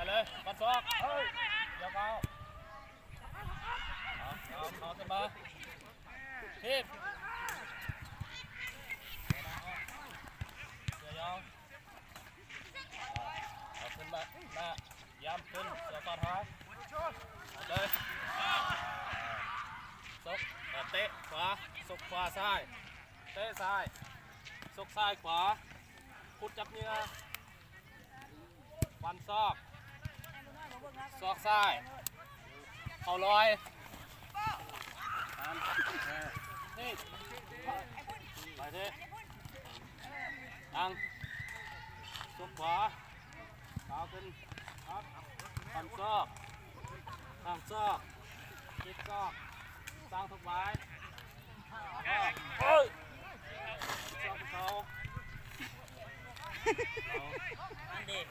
เลยปัดซอกเฮ้ยเดี๋ยวเขาเอาขึ้นมาทีบเสือยาวเอาขึ้นมาหน้าย้ำขึ้นเสือต่อท้ายเลยซกเตะขวาซกขวาซ้ายเตะซ้ายซกซ้ายขวาพุดจับเนื้อฟันซอกซอกซ้ายเข่าลอยนี่ไปเถอะดังซุกขวาขาวขึ้นครับฟันซอกทางซอกคิดซอกสร้างทุกไม้ซอกเขาอันเด็ก